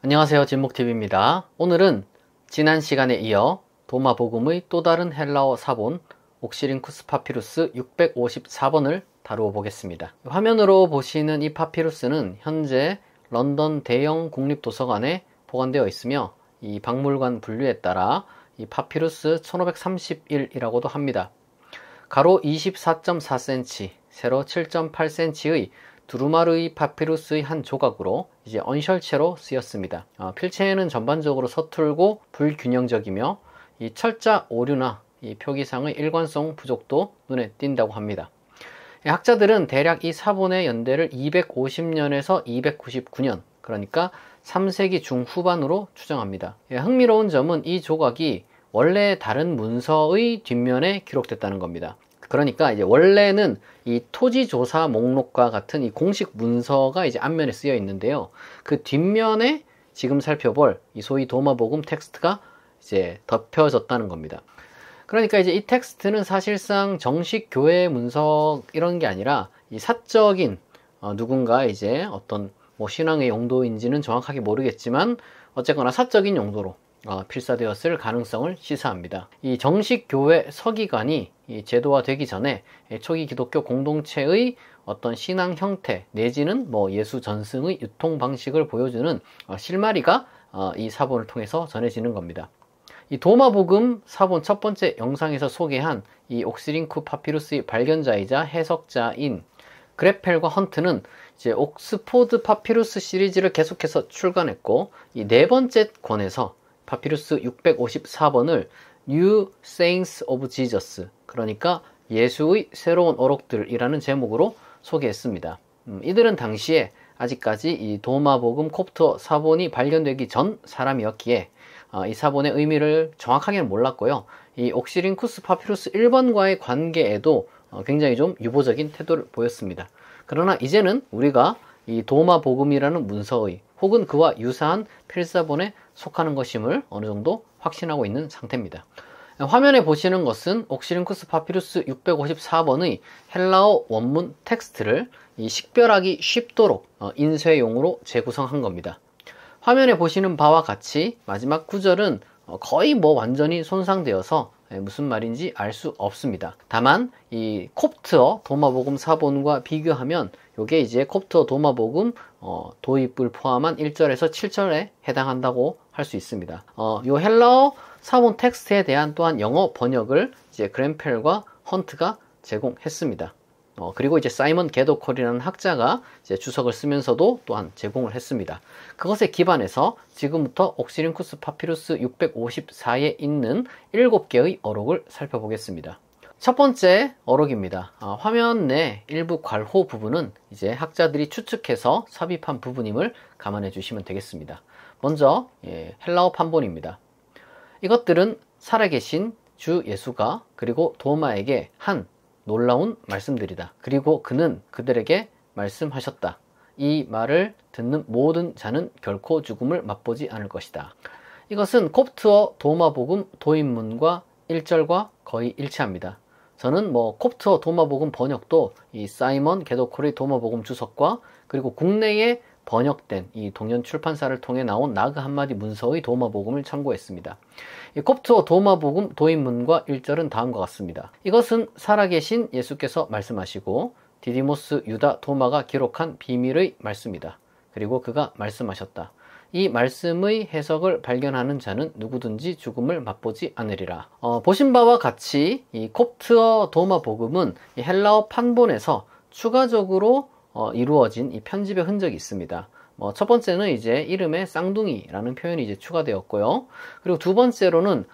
안녕하세요, 진목TV입니다. 오늘은 지난 시간에 이어 도마복음의 또 다른 헬라어 사본 옥시링쿠스 파피루스 654번을 다루어 보겠습니다. 화면으로 보시는 이 파피루스는 현재 런던 대형 국립도서관에 보관되어 있으며 이 박물관 분류에 따라 이 파피루스 1531이라고도 합니다. 가로 24.4cm, 세로 7.8cm의 두루마르이 파피루스의 한 조각으로 이제 언셜체로 쓰였습니다. 필체에는 전반적으로 서툴고 불균형적이며 이 철자 오류나 이 표기상의 일관성 부족도 눈에 띈다고 합니다. 학자들은 대략 이 사본의 연대를 250년에서 299년, 그러니까 3세기 중후반으로 추정합니다. 흥미로운 점은 이 조각이 원래 다른 문서의 뒷면에 기록됐다는 겁니다. 그러니까 이제 원래는 이 토지조사 목록과 같은 이 공식 문서가 이제 앞면에 쓰여 있는데요. 그 뒷면에 지금 살펴볼 이 소위 도마복음 텍스트가 이제 덮여졌다는 겁니다. 그러니까 이제 이 텍스트는 사실상 정식 교회 문서 이런 게 아니라 이 사적인 누군가 이제 어떤 뭐 신앙의 용도인지는 정확하게 모르겠지만 어쨌거나 사적인 용도로 필사되었을 가능성을 시사합니다. 이 정식 교회 서기관이 제도화되기 전에 초기 기독교 공동체의 어떤 신앙 형태 내지는 뭐 예수 전승의 유통 방식을 보여주는 실마리가 이 사본을 통해서 전해지는 겁니다. 이 도마복음 사본 첫 번째 영상에서 소개한 이 옥시링쿠 파피루스의 발견자이자 해석자인 그레펠과 헌트는 이제 옥스포드 파피루스 시리즈를 계속해서 출간했고 이 네 번째 권에서 파피루스 654번을 New Sayings of Jesus, 그러니까 예수의 새로운 어록들이라는 제목으로 소개했습니다. 이들은 당시에 아직까지 이 도마복음 콥트어 사본이 발견되기 전 사람이었기에 이 사본의 의미를 정확하게는 몰랐고요. 이 옥시링쿠스 파피루스 1번과의 관계에도 굉장히 좀 유보적인 태도를 보였습니다. 그러나 이제는 우리가 이 도마복음이라는 문서의 혹은 그와 유사한 필사본에 속하는 것임을 어느 정도 확신하고 있는 상태입니다. 화면에 보시는 것은 옥시링쿠스 파피루스 654번의 헬라어 원문 텍스트를 이 식별하기 쉽도록 인쇄용으로 재구성한 겁니다. 화면에 보시는 바와 같이 마지막 구절은 거의 뭐 완전히 손상되어서 무슨 말인지 알 수 없습니다. 다만 이 콥트어 도마복음 사본과 비교하면 이게 이제 콥트어 도마복음 도입을 포함한 1절에서 7절에 해당한다고 할 수 있습니다. 요 헬라어 사본 텍스트에 대한 또한 영어 번역을 이제 그랜펠과 헌트가 제공했습니다. 그리고 이제 사이먼 게도콜이라는 학자가 이제 주석을 쓰면서도 또한 제공을 했습니다. 그것에 기반해서 지금부터 옥시링쿠스 파피루스 654에 있는 7개의 어록을 살펴보겠습니다. 첫 번째 어록입니다. 화면 내 일부 괄호 부분은 이제 학자들이 추측해서 삽입한 부분임을 감안해 주시면 되겠습니다. 먼저 헬라어 판본입니다. 이것들은 살아계신 주 예수가 그리고 도마에게 한 놀라운 말씀들이다. 그리고 그는 그들에게 말씀하셨다. 이 말을 듣는 모든 자는 결코 죽음을 맛보지 않을 것이다. 이것은 콥트어 도마복음 도입문과 1절과 거의 일치합니다. 저는 뭐 콥트어 도마복음 번역도 이 사이먼 게도콜의 도마복음 주석과 그리고 국내에 번역된 이 동연 출판사를 통해 나온 나그 한마디 문서의 도마복음을 참고했습니다. 이 콥트어 도마복음 도입문과 1절은 다음과 같습니다. 이것은 살아계신 예수께서 말씀하시고 디디모스 유다 도마가 기록한 비밀의 말씀이다. 그리고 그가 말씀하셨다. 이 말씀의 해석을 발견하는 자는 누구든지 죽음을 맛보지 않으리라. 보신 바와 같이 이 콥트어 도마복음은 이 헬라어 판본에서 추가적으로 이루어진 이 편집의 흔적이 있습니다. 첫 번째는 이제 이름에 쌍둥이라는 표현이 이제 추가되었고요. 그리고 두 번째로는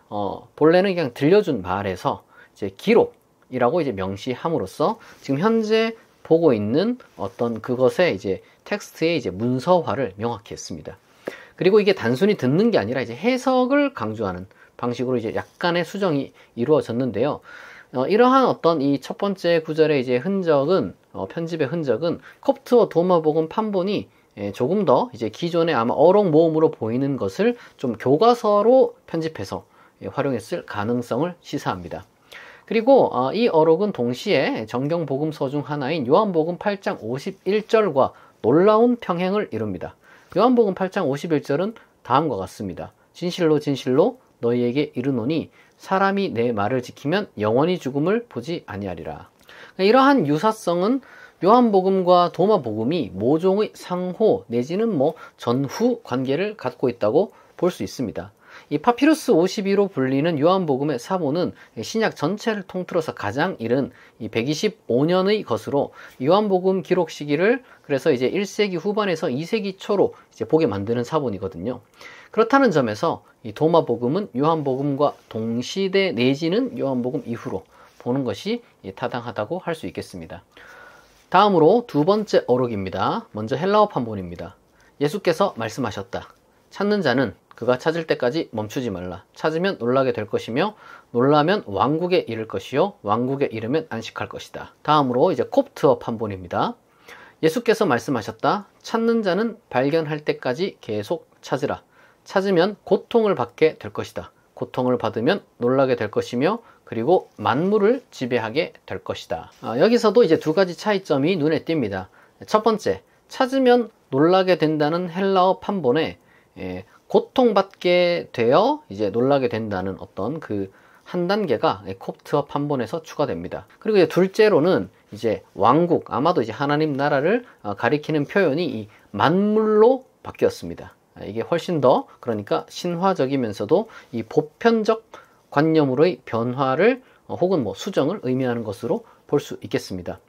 본래는 그냥 들려준 말에서 이제 기록이라고 이제 명시함으로써 지금 현재 보고 있는 어떤 그것의 이제 텍스트의 이제 문서화를 명확히 했습니다. 그리고 이게 단순히 듣는 게 아니라 이제 해석을 강조하는 방식으로 이제 약간의 수정이 이루어졌는데요. 이러한 어떤 이 첫 번째 구절의 이제 흔적은 편집의 흔적은 콥트어 도마복음 판본이 조금 더 이제 기존의 아마 어록 모음으로 보이는 것을 좀 교과서로 편집해서 활용했을 가능성을 시사합니다. 그리고 이 어록은 동시에 정경 복음서 중 하나인 요한복음 8장 51절과 놀라운 평행을 이룹니다. 요한복음 8장 51절은 다음과 같습니다. 진실로 진실로 너희에게 이르노니 사람이 내 말을 지키면 영원히 죽음을 보지 아니하리라. 이러한 유사성은 요한복음과 도마복음이 모종의 상호 내지는 전후 관계를 갖고 있다고 볼 수 있습니다. 이 파피루스 52로 불리는 요한복음의 사본은 신약 전체를 통틀어서 가장 이른 125년의 것으로 요한복음 기록 시기를 그래서 이제 1세기 후반에서 2세기 초로 이제 보게 만드는 사본이거든요. 그렇다는 점에서 이 도마복음은 요한복음과 동시대 내지는 요한복음 이후로 보는 것이 타당하다고 할 수 있겠습니다. 다음으로 두 번째 어록입니다. 먼저 헬라어 판본입니다. 예수께서 말씀하셨다. 찾는 자는 그가 찾을 때까지 멈추지 말라. 찾으면 놀라게 될 것이며 놀라면 왕국에 이를 것이요 왕국에 이르면 안식할 것이다. 다음으로 이제 콥트어 판본입니다. 예수께서 말씀하셨다. 찾는 자는 발견할 때까지 계속 찾으라. 찾으면 고통을 받게 될 것이다. 고통을 받으면 놀라게 될 것이며 그리고 만물을 지배하게 될 것이다. 여기서도 이제 두 가지 차이점이 눈에 띕니다. 첫 번째, 찾으면 놀라게 된다는 헬라어 판본에 고통받게 되어 이제 놀라게 된다는 어떤 그 한 단계가 콥트어 판본에서 추가됩니다. 그리고 이제 둘째로는 이제 왕국, 아마도 이제 하나님 나라를 가리키는 표현이 이 만물로 바뀌었습니다. 이게 훨씬 더 그러니까 신화적이면서도 이 보편적 관념으로의 변화를 혹은 수정을 의미하는 것으로 볼 수 있겠습니다.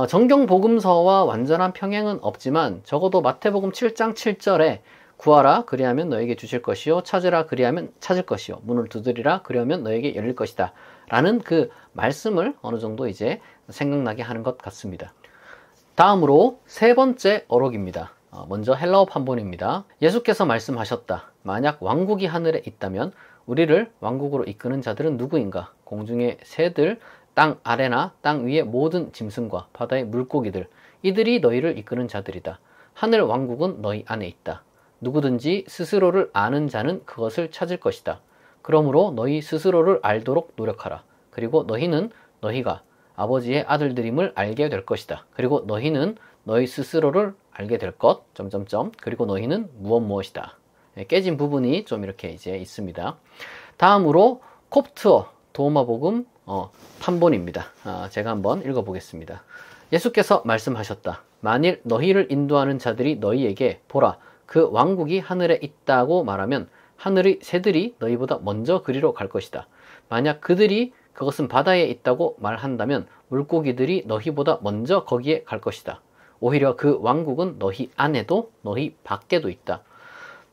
정경 복음서와 완전한 평행은 없지만 적어도 마태복음 7장 7절에 구하라 그리하면 너에게 주실 것이요 찾으라 그리하면 찾을 것이요 문을 두드리라 그리하면 너에게 열릴 것이다 라는 그 말씀을 어느 정도 이제 생각나게 하는 것 같습니다. 다음으로 세 번째 어록입니다. 먼저 헬라어 판본입니다. 예수께서 말씀하셨다. 만약 왕국이 하늘에 있다면 우리를 왕국으로 이끄는 자들은 누구인가? 공중의 새들, 땅 아래나 땅 위의 모든 짐승과 바다의 물고기들, 이들이 너희를 이끄는 자들이다. 하늘 왕국은 너희 안에 있다. 누구든지 스스로를 아는 자는 그것을 찾을 것이다. 그러므로 너희 스스로를 알도록 노력하라. 그리고 너희는 너희가 아버지의 아들들임을 알게 될 것이다. 그리고 너희는 너희 스스로를 알게 될 것, 그리고 너희는 무엇이다. 깨진 부분이 좀 이렇게 이제 있습니다. 다음으로 콥트어 도마복음 판본입니다. 제가 한번 읽어보겠습니다. 예수께서 말씀하셨다. 만일 너희를 인도하는 자들이 너희에게 보라 그 왕국이 하늘에 있다고 말하면 하늘의 새들이 너희보다 먼저 그리로 갈 것이다. 만약 그들이 그것은 바다에 있다고 말한다면 물고기들이 너희보다 먼저 거기에 갈 것이다. 오히려 그 왕국은 너희 안에도 너희 밖에도 있다.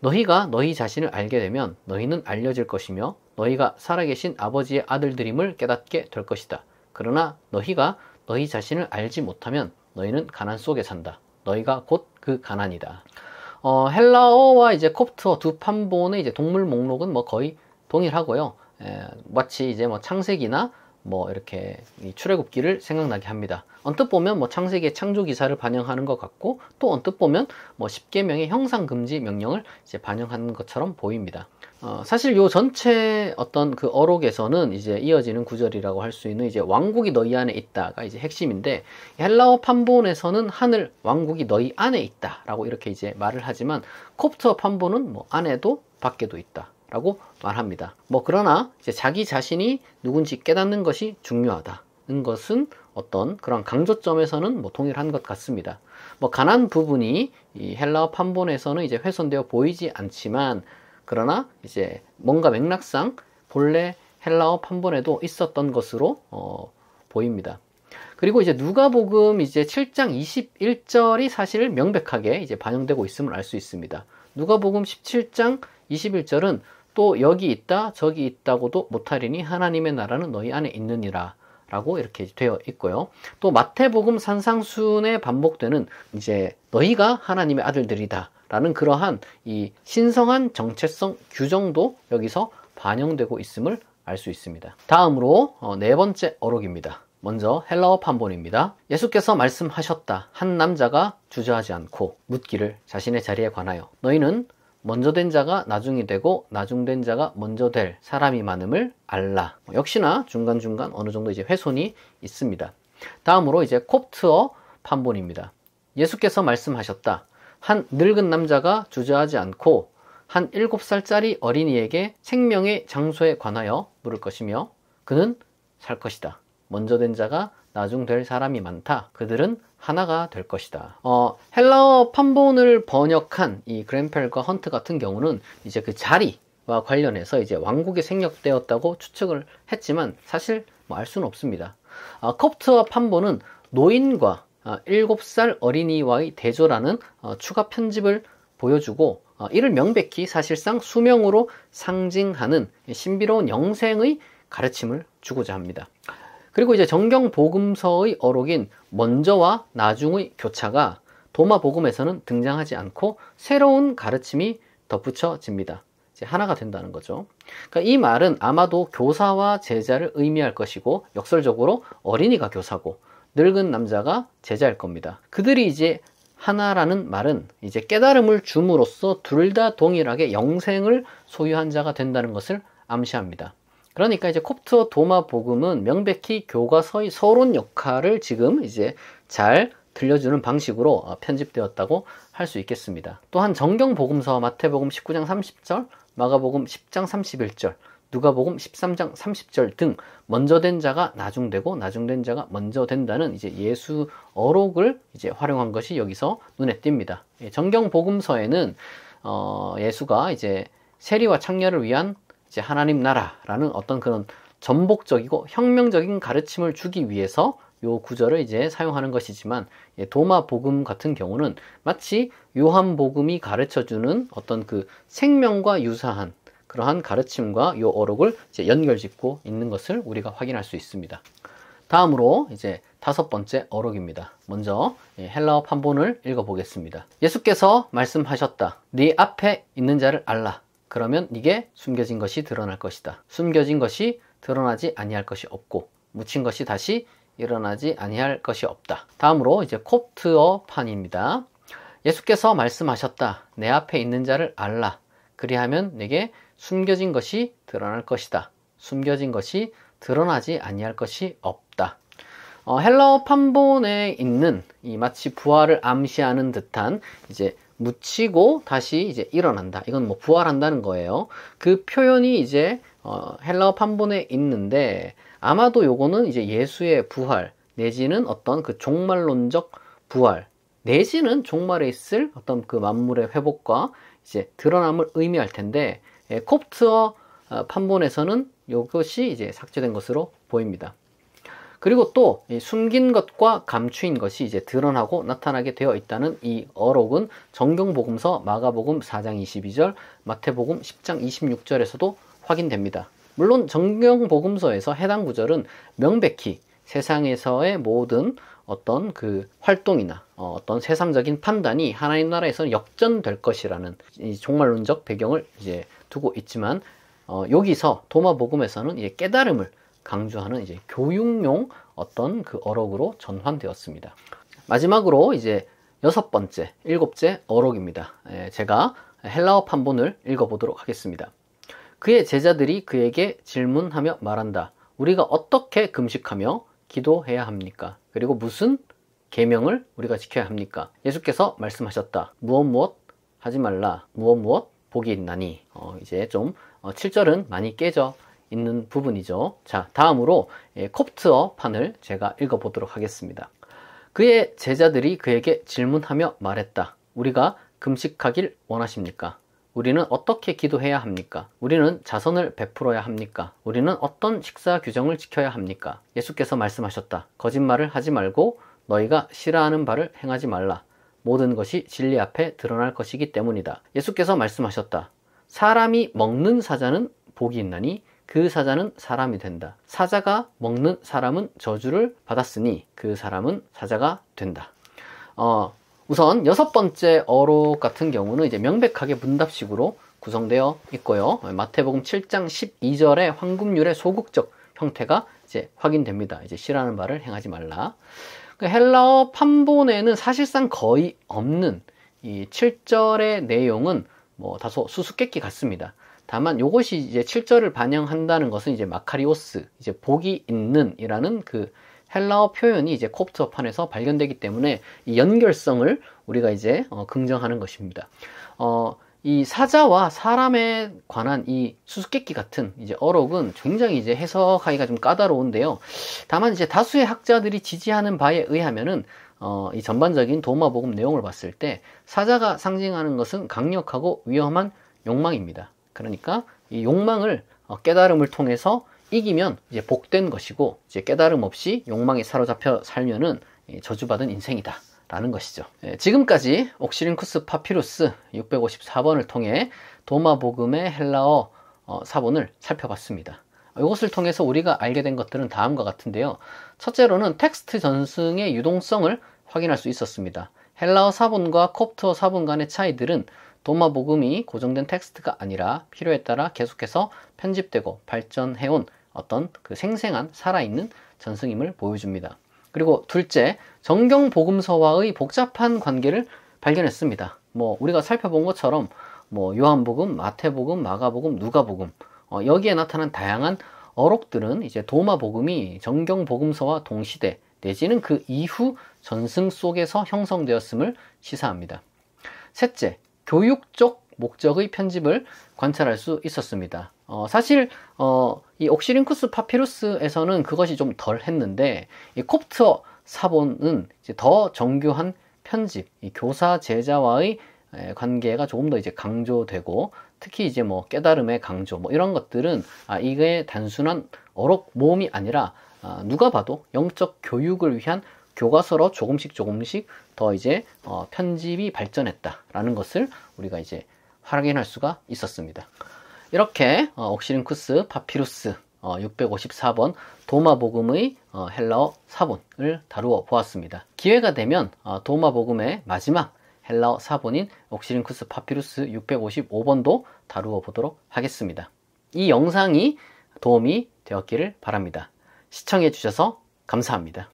너희가 너희 자신을 알게 되면 너희는 알려질 것이며 너희가 살아계신 아버지의 아들들임을 깨닫게 될 것이다. 그러나 너희가 너희 자신을 알지 못하면 너희는 가난 속에 산다. 너희가 곧 그 가난이다. 헬라어와 이제 콥트어 두 판본의 이제 동물 목록은 거의 동일하고요. 마치 이제 창세기나 이렇게 출애굽기를 생각나게 합니다. 언뜻 보면 창세기의 창조 기사를 반영하는 것 같고 또 언뜻 보면 10계명의 형상 금지 명령을 이제 반영하는 것처럼 보입니다. 사실 요 전체 어떤 그 어록에서는 이제 이어지는 구절이라고 할 수 있는 이제 왕국이 너희 안에 있다가 이제 핵심인데 헬라어 판본에서는 하늘 왕국이 너희 안에 있다라고 이렇게 이제 말을 하지만 콥트어 판본은 안에도 밖에도 있다. 라고 말합니다. 그러나 이제 자기 자신이 누군지 깨닫는 것이 중요하다는 것은 어떤 그런 강조점에서는 동일한 것 같습니다. 가난 부분이 이 헬라어 판본에서는 이제 훼손되어 보이지 않지만 그러나 이제 뭔가 맥락상 본래 헬라어 판본에도 있었던 것으로 보입니다. 그리고 이제 누가복음 이제 7장 21절이 사실 명백하게 이제 반영되고 있음을 알 수 있습니다. 누가복음 17장 21절은 또 여기 있다 저기 있다고도 못하리니 하나님의 나라는 너희 안에 있느니라 라고 이렇게 되어 있고요. 또 마태복음 산상순에 반복되는 이제 너희가 하나님의 아들들이다 라는 그러한 이 신성한 정체성 규정도 여기서 반영되고 있음을 알 수 있습니다. 다음으로 네 번째 어록입니다. 먼저 헬라어 판본입니다. 예수께서 말씀하셨다. 한 남자가 주저하지 않고 묻기를 자신의 자리에 관하여 너희는 먼저 된 자가 나중이 되고 나중된 자가 먼저 될 사람이 많음을 알라. 역시나 중간중간 어느 정도 이제 훼손이 있습니다. 다음으로 이제 콥트어 판본입니다. 예수께서 말씀하셨다. 한 늙은 남자가 주저하지 않고 한 7살짜리 어린이에게 생명의 장소에 관하여 물을 것이며 그는 살 것이다. 먼저 된 자가 나중 될 사람이 많다. 그들은 하나가 될 것이다. 헬라어 판본을 번역한 이 그랜펠과 헌트 같은 경우는 이제 그 자리와 관련해서 이제 왕국이 생략되었다고 추측을 했지만 사실 뭐 알 수는 없습니다. 콥트어 판본은 노인과 7살 어린이와의 대조라는 추가 편집을 보여주고 이를 명백히 사실상 수명으로 상징하는 신비로운 영생의 가르침을 주고자 합니다. 그리고 이제 정경 복음서의 어록인 먼저와 나중의 교차가 도마 복음에서는 등장하지 않고 새로운 가르침이 덧붙여집니다. 이제 하나가 된다는 거죠. 그러니까 이 말은 아마도 교사와 제자를 의미할 것이고 역설적으로 어린이가 교사고 늙은 남자가 제자일 겁니다. 그들이 이제 하나라는 말은 이제 깨달음을 줌으로써 둘 다 동일하게 영생을 소유한 자가 된다는 것을 암시합니다. 그러니까 이제 콥트어 도마 복음은 명백히 교과서의 서론 역할을 지금 이제 잘 들려주는 방식으로 편집되었다고 할 수 있겠습니다. 또한 정경 복음서 마태복음 19장 30절, 마가복음 10장 31절, 누가복음 13장 30절 등 먼저 된 자가 나중 되고 나중 된 자가 먼저 된다는 이제 예수 어록을 이제 활용한 것이 여기서 눈에 띕니다. 정경 복음서에는 예수가 이제 세리와 창녀를 위한 이제 하나님 나라라는 어떤 그런 전복적이고 혁명적인 가르침을 주기 위해서 요 구절을 이제 사용하는 것이지만 도마 복음 같은 경우는 마치 요한 복음이 가르쳐주는 어떤 그 생명과 유사한 그러한 가르침과 요 어록을 이제 연결짓고 있는 것을 우리가 확인할 수 있습니다. 다음으로 이제 5번째 어록입니다. 먼저 헬라어 판본을 읽어보겠습니다. 예수께서 말씀하셨다. 네 앞에 있는 자를 알라. 그러면 네게 숨겨진 것이 드러날 것이다. 숨겨진 것이 드러나지 아니할 것이 없고 묻힌 것이 다시 일어나지 아니할 것이 없다. 다음으로 이제 콥트어 판입니다. 예수께서 말씀하셨다. 내 앞에 있는 자를 알라. 그리하면 네게 숨겨진 것이 드러날 것이다. 숨겨진 것이 드러나지 아니할 것이 없다. 헬라어 판본에 있는 이 마치 부활을 암시하는 듯한 이제 묻히고 다시 이제 일어난다. 이건 뭐 부활한다는 거예요. 그 표현이 이제 헬라어 판본에 있는데 아마도 요거는 이제 예수의 부활 내지는 어떤 그 종말론적 부활 내지는 종말에 있을 어떤 그 만물의 회복과 이제 드러남을 의미할 텐데 콥트어 판본에서는 이것이 이제 삭제된 것으로 보입니다. 그리고 또 숨긴 것과 감추인 것이 이제 드러나고 나타나게 되어 있다는 이 어록은 정경복음서 마가복음 4장 22절, 마태복음 10장 26절에서도 확인됩니다. 물론 정경복음서에서 해당 구절은 명백히 세상에서의 모든 어떤 그 활동이나 어떤 세상적인 판단이 하나님 나라에서는 역전될 것이라는 이 종말론적 배경을 이제 두고 있지만 여기서 도마복음에서는 이제 깨달음을 강조하는 이제 교육용 어떤 그 어록으로 전환되었습니다. 마지막으로 이제 6번째, 7째 어록입니다. 제가 헬라어 판본을 읽어보도록 하겠습니다. 그의 제자들이 그에게 질문하며 말한다. 우리가 어떻게 금식하며 기도해야 합니까? 그리고 무슨 계명을 우리가 지켜야 합니까? 예수께서 말씀하셨다. 무엇 하지 말라. 무엇 복이 있나니. 이제 좀 7절은 많이 깨져 있는 부분이죠. 자, 다음으로 콥트어 판을 제가 읽어보도록 하겠습니다. 그의 제자들이 그에게 질문하며 말했다. 우리가 금식하길 원하십니까? 우리는 어떻게 기도해야 합니까? 우리는 자선을 베풀어야 합니까? 우리는 어떤 식사 규정을 지켜야 합니까? 예수께서 말씀하셨다. 거짓말을 하지 말고 너희가 싫어하는 바를 행하지 말라. 모든 것이 진리 앞에 드러날 것이기 때문이다. 예수께서 말씀하셨다. 사람이 먹는 사자는 복이 있나니 그 사자는 사람이 된다. 사자가 먹는 사람은 저주를 받았으니 그 사람은 사자가 된다. 우선 6번째 어록 같은 경우는 이제 명백하게 문답식으로 구성되어 있고요. 마태복음 7장 12절의 황금률의 소극적 형태가 이제 확인됩니다. 이제 싫어하는 바를 행하지 말라. 헬라어 판본에는 사실상 거의 없는 이 7절의 내용은 뭐 다소 수수께끼 같습니다. 다만 이것이 이제 7절을 반영한다는 것은 이제 마카리오스, 이제 복이 있는 이라는 그 헬라어 표현이 이제 콥트어판에서 발견되기 때문에 이 연결성을 우리가 이제 긍정하는 것입니다. 이 사자와 사람에 관한 이 수수께끼 같은 이제 어록은 굉장히 이제 해석하기가 좀 까다로운데요. 다만 이제 다수의 학자들이 지지하는 바에 의하면은 이 전반적인 도마복음 내용을 봤을 때 사자가 상징하는 것은 강력하고 위험한 욕망입니다. 그러니까 이 욕망을 깨달음을 통해서 이기면 이제 복된 것이고, 이제 깨달음 없이 욕망에 사로잡혀 살면은 저주받은 인생이다 라는 것이죠. 지금까지 옥시링쿠스 파피루스 654번을 통해 도마복음의 헬라어 사본을 살펴봤습니다. 이것을 통해서 우리가 알게 된 것들은 다음과 같은데요. 첫째로는 텍스트 전승의 유동성을 확인할 수 있었습니다. 헬라어 사본과 콥트어 사본 간의 차이들은 도마복음이 고정된 텍스트가 아니라 필요에 따라 계속해서 편집되고 발전해온 어떤 그 생생한 살아있는 전승임을 보여줍니다. 그리고 둘째, 정경복음서와의 복잡한 관계를 발견했습니다. 우리가 살펴본 것처럼 요한복음, 마태복음, 마가복음, 누가복음 여기에 나타난 다양한 어록들은 이제 도마복음이 정경복음서와 동시대 내지는 그 이후 전승 속에서 형성되었음을 시사합니다. 셋째, 교육적 목적의 편집을 관찰할 수 있었습니다. 사실 이 옥시링쿠스 파피루스에서는 그것이 좀 덜 했는데, 이 콥트어 사본은 이제 더 정교한 편집, 이 교사 제자와의 관계가 조금 더 이제 강조되고, 특히 이제 깨달음의 강조 이런 것들은 이게 단순한 어록 모음이 아니라 누가 봐도 영적 교육을 위한 교과서로 조금씩 더 이제 편집이 발전했다라는 것을 우리가 이제 확인할 수가 있었습니다. 이렇게 옥시링쿠스 파피루스 654번 도마복음의 헬라어 사본을 다루어 보았습니다. 기회가 되면 도마복음의 마지막 헬라어 사본인 옥시링쿠스 파피루스 655번도 다루어 보도록 하겠습니다. 이 영상이 도움이 되었기를 바랍니다. 시청해 주셔서 감사합니다.